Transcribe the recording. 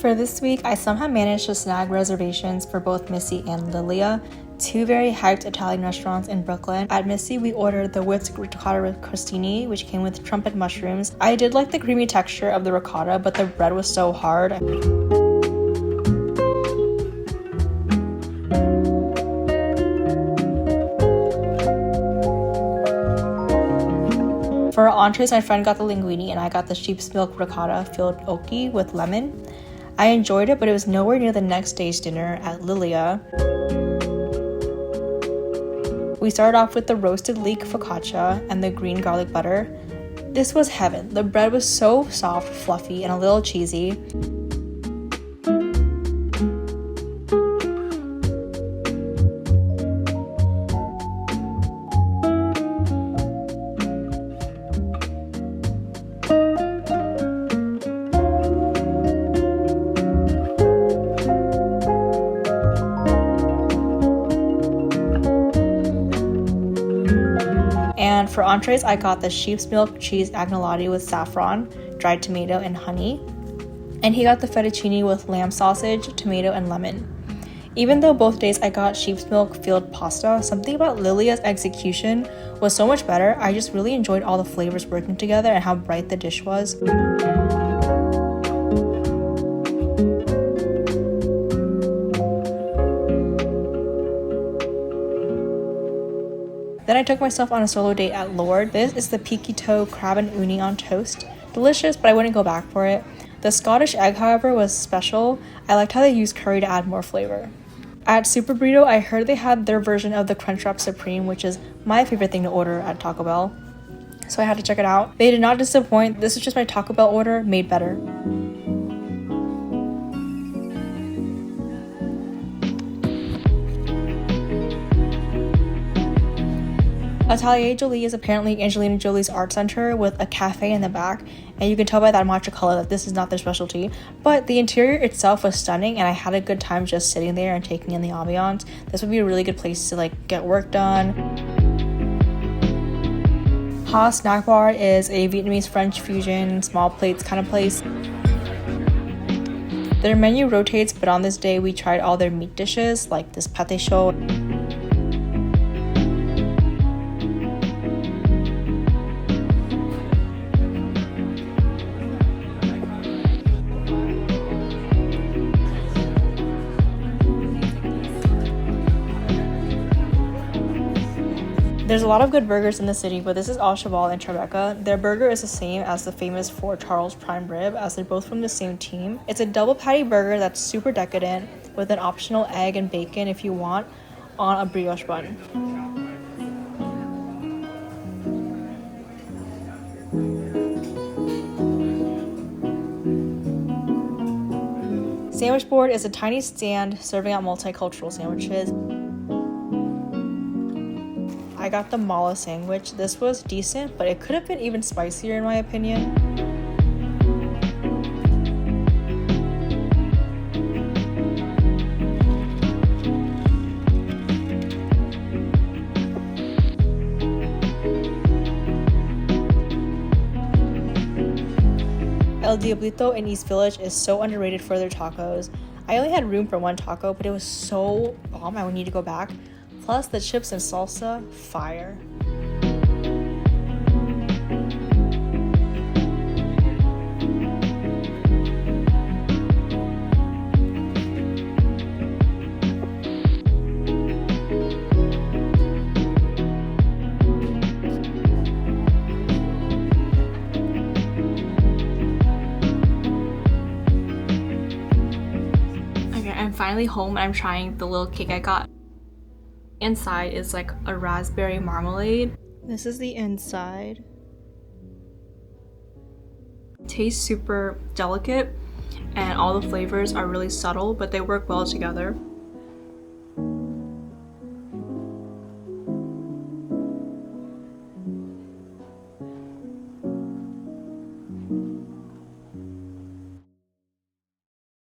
For this week, I somehow managed to snag reservations for both Misi and Lilia, two very hyped Italian restaurants in Brooklyn. At Misi, we ordered the whipped ricotta crostini, which came with trumpet mushrooms. I did like the creamy texture of the ricotta, but the bread was so hard. For our entrees, my friend got the linguine and I got the sheep's milk ricotta filled gnocchi with lemon. I enjoyed it, but it was nowhere near the next day's dinner at Lilia. We started off with the roasted leek focaccia and the green garlic butter. This was heaven. The bread was so soft, fluffy, and a little cheesy. And for entrees, I got the sheep's milk cheese agnolotti with saffron, dried tomato, and honey. And he got the fettuccine with lamb sausage, tomato, and lemon. Even though both days I got sheep's milk filled pasta, something about Lilia's execution was so much better. I just really enjoyed all the flavors working together and how bright the dish was. Then I took myself on a solo date at Lord. This is the peaky toe crab and uni on toast. Delicious, but I wouldn't go back for it. The Scottish egg, however, was special. I liked how they used curry to add more flavor. At Super Burrito, I heard they had their version of the Crunchwrap Supreme, which is my favorite thing to order at Taco Bell. So I had to check it out. They did not disappoint. This is just my Taco Bell order made better. Atelier Jolie is apparently Angelina Jolie's art center with a cafe in the back, and you can tell by that matcha color that this is not their specialty, but the interior itself was stunning and I had a good time just sitting there and taking in the ambiance. This would be a really good place to get work done. Ha Snack Bar is a Vietnamese French fusion small plates kind of place. Their menu rotates, but on this day we tried all their meat dishes like this pâté chaud. There's a lot of good burgers in the city, but this is all cheval and tribeca. Their burger is the same as the famous Fort Charles prime rib, as they're both from the same team. It's a double patty burger that's super decadent with an optional egg and bacon if you want on a brioche bun. Sandwich board is a tiny stand serving out multicultural sandwiches. I got the mala sandwich. This was decent, but it could have been even spicier in my opinion. El Diablito in East Village is so underrated for their tacos. I only had room for one taco, but it was so bomb I would need to go back. Plus, the chips and salsa, fire. Okay, I'm finally home and I'm trying the little cake I got. Inside is like a raspberry marmalade. This is the inside. Tastes super delicate and all the flavors are really subtle, but they work well together.